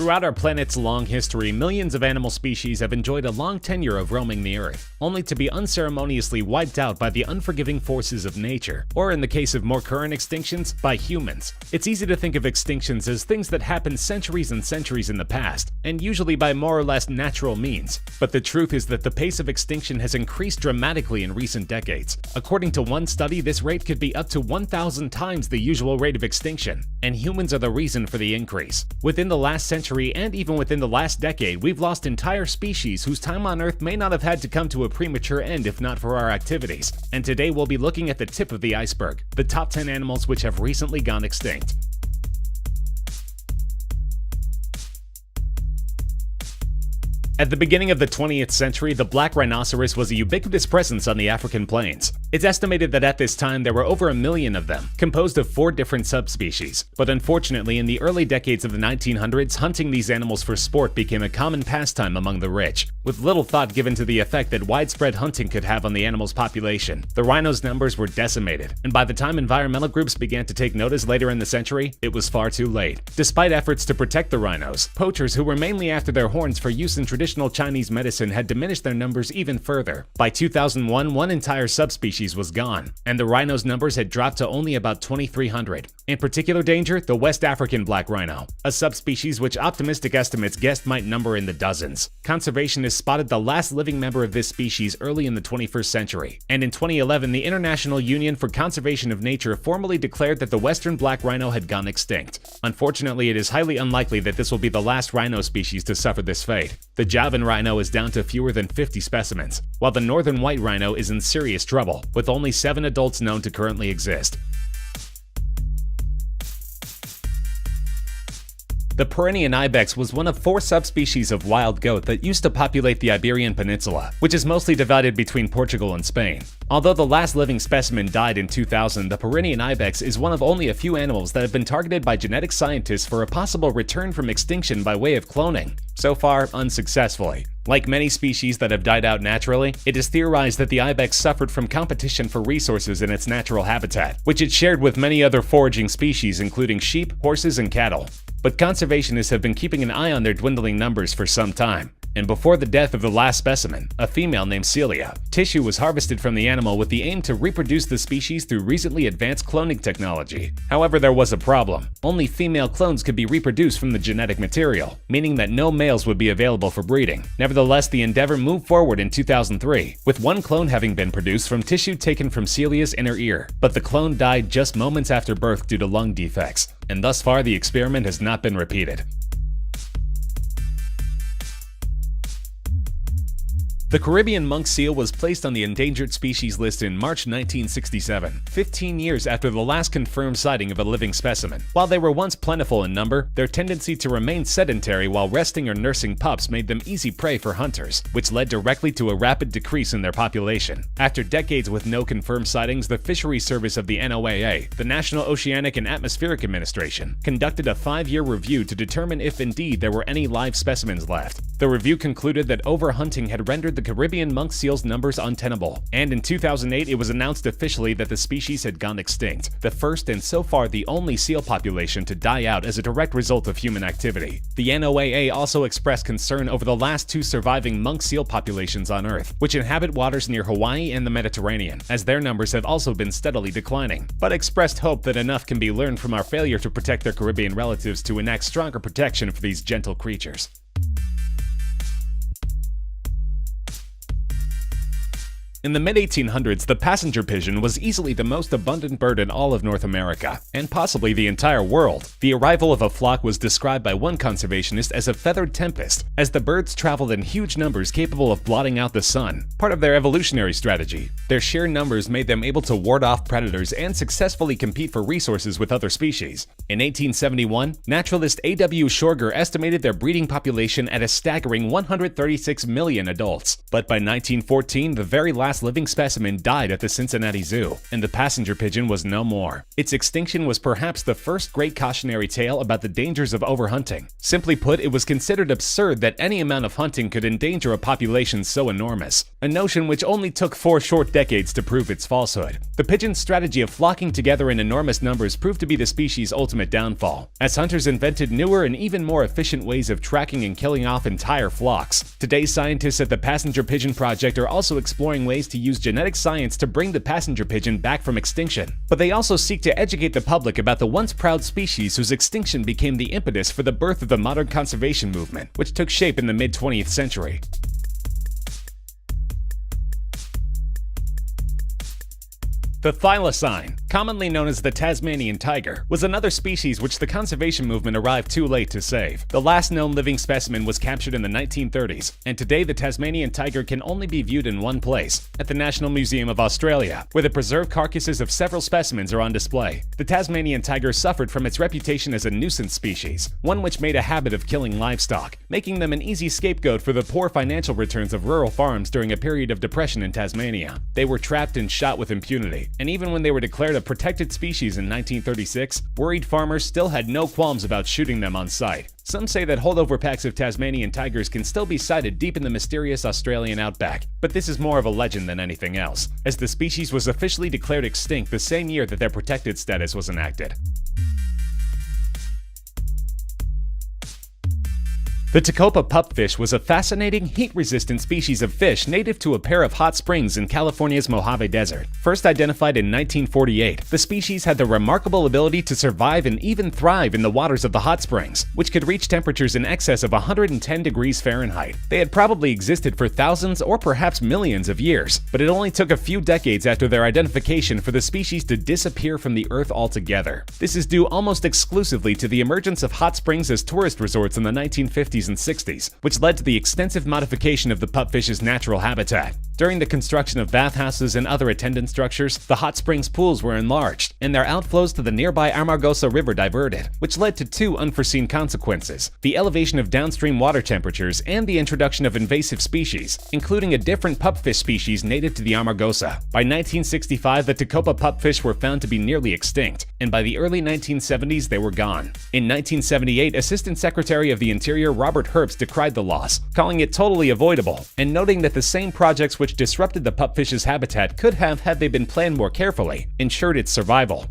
Throughout our planet's long history, millions of animal species have enjoyed a long tenure of roaming the Earth, only to be unceremoniously wiped out by the unforgiving forces of nature, or in the case of more current extinctions, by humans. It's easy to think of extinctions as things that happened centuries and centuries in the past, and usually by more or less natural means. But the truth is that the pace of extinction has increased dramatically in recent decades. According to one study, this rate could be up to 1,000 times the usual rate of extinction, and humans are the reason for the increase. Within the last century, and even within the last decade, we've lost entire species whose time on Earth may not have had to come to a premature end if not for our activities. And today we'll be looking at the tip of the iceberg, the top 10 animals which have recently gone extinct. At the beginning of the 20th century, the black rhinoceros was a ubiquitous presence on the African plains. It's estimated that at this time there were over 1 million of them, composed of 4 different subspecies. But unfortunately, in the early decades of the 1900s, hunting these animals for sport became a common pastime among the rich, with little thought given to the effect that widespread hunting could have on the animal's population. The rhinos' numbers were decimated, and by the time environmental groups began to take notice later in the century, it was far too late. Despite efforts to protect the rhinos, poachers who were mainly after their horns for use in traditional Chinese medicine had diminished their numbers even further. By 2001, one entire subspecies was gone, and the rhinos' numbers had dropped to only about 2,300. In particular danger, the West African black rhino, a subspecies which optimistic estimates guessed might number in the dozens. Conservationists spotted the last living member of this species early in the 21st century, and in 2011, the International Union for Conservation of Nature formally declared that the western black rhino had gone extinct. Unfortunately, it is highly unlikely that this will be the last rhino species to suffer this fate. The Javan rhino is down to fewer than 50 specimens, while the northern white rhino is in serious trouble, with only 7 adults known to currently exist. The Pyrenean ibex was one of 4 subspecies of wild goat that used to populate the Iberian Peninsula, which is mostly divided between Portugal and Spain. Although the last living specimen died in 2000, the Pyrenean ibex is one of only a few animals that have been targeted by genetic scientists for a possible return from extinction by way of cloning, so far unsuccessfully. Like many species that have died out naturally, it is theorized that the ibex suffered from competition for resources in its natural habitat, which it shared with many other foraging species including sheep, horses, and cattle. But conservationists have been keeping an eye on their dwindling numbers for some time. And before the death of the last specimen, a female named Celia, tissue was harvested from the animal with the aim to reproduce the species through recently advanced cloning technology. However, there was a problem. Only female clones could be reproduced from the genetic material, meaning that no males would be available for breeding. Nevertheless, the endeavor moved forward in 2003, with one clone having been produced from tissue taken from Celia's inner ear. But the clone died just moments after birth due to lung defects, and thus far the experiment has not been repeated. The Caribbean monk seal was placed on the endangered species list in March 1967, 15 years after the last confirmed sighting of a living specimen. While they were once plentiful in number, their tendency to remain sedentary while resting or nursing pups made them easy prey for hunters, which led directly to a rapid decrease in their population. After decades with no confirmed sightings, the Fisheries Service of the NOAA, the National Oceanic and Atmospheric Administration, conducted a 5-year review to determine if indeed there were any live specimens left. The review concluded that overhunting had rendered the Caribbean monk seal's numbers untenable, and in 2008 it was announced officially that the species had gone extinct, the first and so far the only seal population to die out as a direct result of human activity. The NOAA also expressed concern over the last 2 surviving monk seal populations on Earth, which inhabit waters near Hawaii and the Mediterranean, as their numbers have also been steadily declining, but expressed hope that enough can be learned from our failure to protect their Caribbean relatives to enact stronger protection for these gentle creatures. In the mid-1800s, the passenger pigeon was easily the most abundant bird in all of North America, and possibly the entire world. The arrival of a flock was described by one conservationist as a feathered tempest, as the birds traveled in huge numbers capable of blotting out the sun. Part of their evolutionary strategy, their sheer numbers made them able to ward off predators and successfully compete for resources with other species. In 1871, naturalist A.W. Shorger estimated their breeding population at a staggering 136 million adults. But by 1914, the very last last living specimen died at the Cincinnati Zoo, and the passenger pigeon was no more. Its extinction was perhaps the first great cautionary tale about the dangers of overhunting. Simply put, it was considered absurd that any amount of hunting could endanger a population so enormous, a notion which only took 4 short decades to prove its falsehood. The pigeon's strategy of flocking together in enormous numbers proved to be the species' ultimate downfall, as hunters invented newer and even more efficient ways of tracking and killing off entire flocks. Today's scientists at the Passenger Pigeon Project are also exploring ways to use genetic science to bring the passenger pigeon back from extinction. But they also seek to educate the public about the once proud species whose extinction became the impetus for the birth of the modern conservation movement, which took shape in the mid-20th century. The thylacine, commonly known as the Tasmanian tiger, was another species which the conservation movement arrived too late to save. The last known living specimen was captured in the 1930s, and today the Tasmanian tiger can only be viewed in one place, at the National Museum of Australia, where the preserved carcasses of several specimens are on display. The Tasmanian tiger suffered from its reputation as a nuisance species, one which made a habit of killing livestock, making them an easy scapegoat for the poor financial returns of rural farms during a period of depression in Tasmania. They were trapped and shot with impunity, and even when they were declared a protected species in 1936, worried farmers still had no qualms about shooting them on sight. Some say that holdover packs of Tasmanian tigers can still be sighted deep in the mysterious Australian outback, but this is more of a legend than anything else, as the species was officially declared extinct the same year that their protected status was enacted. The Tecopa pupfish was a fascinating, heat-resistant species of fish native to a pair of hot springs in California's Mojave Desert. First identified in 1948, the species had the remarkable ability to survive and even thrive in the waters of the hot springs, which could reach temperatures in excess of 110 degrees Fahrenheit. They had probably existed for thousands or perhaps millions of years, but it only took a few decades after their identification for the species to disappear from the Earth altogether. This is due almost exclusively to the emergence of hot springs as tourist resorts in the 1950s and 60s, which led to the extensive modification of the pupfish's natural habitat. During the construction of bathhouses and other attendant structures, the hot springs pools were enlarged, and their outflows to the nearby Amargosa River diverted, which led to 2 unforeseen consequences: the elevation of downstream water temperatures and the introduction of invasive species, including a different pupfish species native to the Amargosa. By 1965, the Tecopa pupfish were found to be nearly extinct, and by the early 1970s they were gone. In 1978, Assistant Secretary of the Interior Robert Herbst decried the loss, calling it totally avoidable, and noting that the same projects which disrupted the pupfish's habitat could have, had they been planned more carefully, ensured its survival.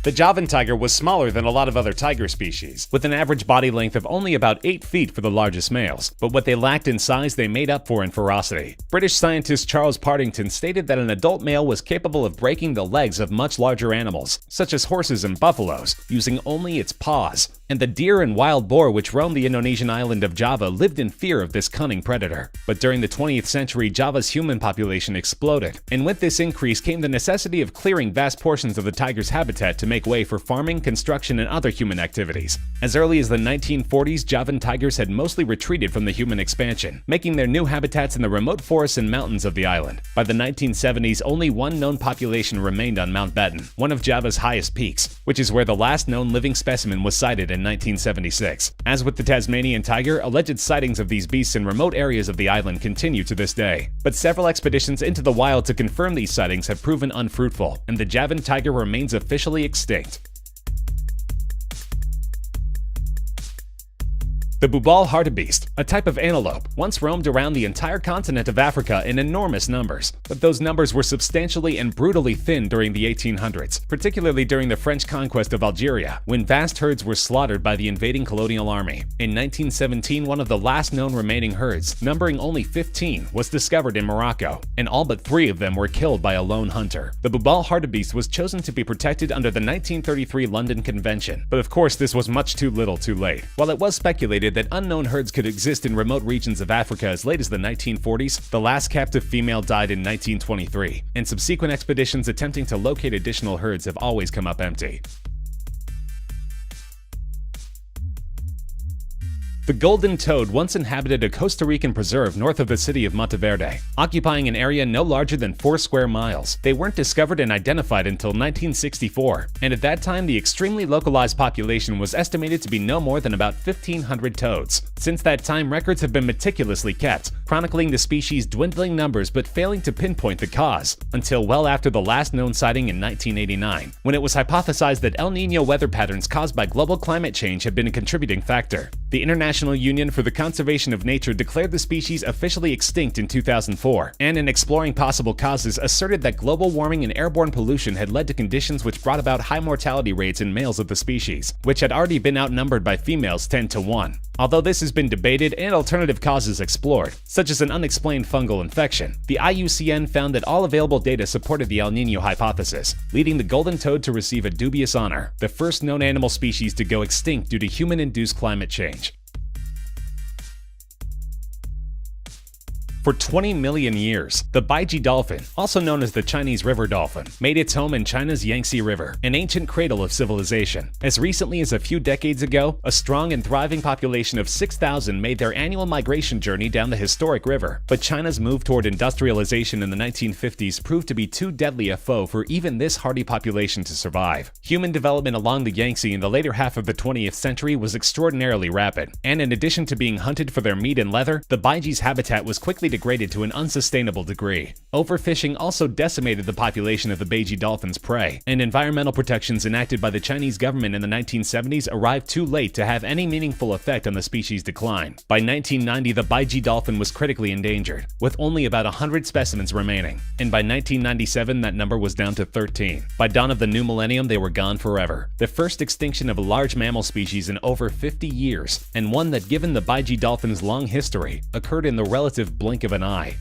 The Javan tiger was smaller than a lot of other tiger species, with an average body length of only about 8 feet for the largest males, but what they lacked in size they made up for in ferocity. British scientist Charles Partington stated that an adult male was capable of breaking the legs of much larger animals, such as horses and buffaloes, using only its paws, and the deer and wild boar which roamed the Indonesian island of Java lived in fear of this cunning predator. But during the 20th century, Java's human population exploded, and with this increase came the necessity of clearing vast portions of the tiger's habitat to make way for farming, construction, and other human activities. As early as the 1940s, Javan tigers had mostly retreated from the human expansion, making their new habitats in the remote forests and mountains of the island. By the 1970s, only one known population remained on Mount Batten, one of Java's highest peaks, which is where the last known living specimen was sighted in 1976. As with the Tasmanian tiger, alleged sightings of these beasts in remote areas of the island continue to this day. But several expeditions into the wild to confirm these sightings have proven unfruitful, and the Javan tiger remains officially extinct. The Bubal hartebeest, a type of antelope, once roamed around the entire continent of Africa in enormous numbers, but those numbers were substantially and brutally thinned during the 1800s, particularly during the French conquest of Algeria, when vast herds were slaughtered by the invading colonial army. In 1917, one of the last known remaining herds, numbering only 15, was discovered in Morocco, and all but 3 of them were killed by a lone hunter. The Bubal hartebeest was chosen to be protected under the 1933 London Convention, but of course this was much too little too late. While it was speculated that unknown herds could exist in remote regions of Africa as late as the 1940s, the last captive female died in 1923, and subsequent expeditions attempting to locate additional herds have always come up empty. The golden toad once inhabited a Costa Rican preserve north of the city of Monteverde, occupying an area no larger than 4 square miles. They weren't discovered and identified until 1964, and at that time the extremely localized population was estimated to be no more than about 1,500 toads. Since that time, records have been meticulously kept, chronicling the species' dwindling numbers but failing to pinpoint the cause, until well after the last known sighting in 1989, when it was hypothesized that El Niño weather patterns caused by global climate change had been a contributing factor. The International Union for the Conservation of Nature declared the species officially extinct in 2004, and in exploring possible causes asserted that global warming and airborne pollution had led to conditions which brought about high mortality rates in males of the species, which had already been outnumbered by females 10 to 1. Although this has been debated and alternative causes explored, such as an unexplained fungal infection, the IUCN found that all available data supported the El Niño hypothesis, leading the golden toad to receive a dubious honor, the first known animal species to go extinct due to human-induced climate change. For 20 million years, the Baiji dolphin, also known as the Chinese river dolphin, made its home in China's Yangtze River, an ancient cradle of civilization. As recently as a few decades ago, a strong and thriving population of 6,000 made their annual migration journey down the historic river. But China's move toward industrialization in the 1950s proved to be too deadly a foe for even this hardy population to survive. Human development along the Yangtze in the later half of the 20th century was extraordinarily rapid, and in addition to being hunted for their meat and leather, the Baiji's habitat was quickly degraded to an unsustainable degree. Overfishing also decimated the population of the Baiji dolphin's prey, and environmental protections enacted by the Chinese government in the 1970s arrived too late to have any meaningful effect on the species' decline. By 1990, the Baiji dolphin was critically endangered, with only about 100 specimens remaining, and by 1997 that number was down to 13. By dawn of the new millennium, they were gone forever. The first extinction of a large mammal species in over 50 years, and one that, given the Baiji dolphin's long history, occurred in the relative blink of an eye.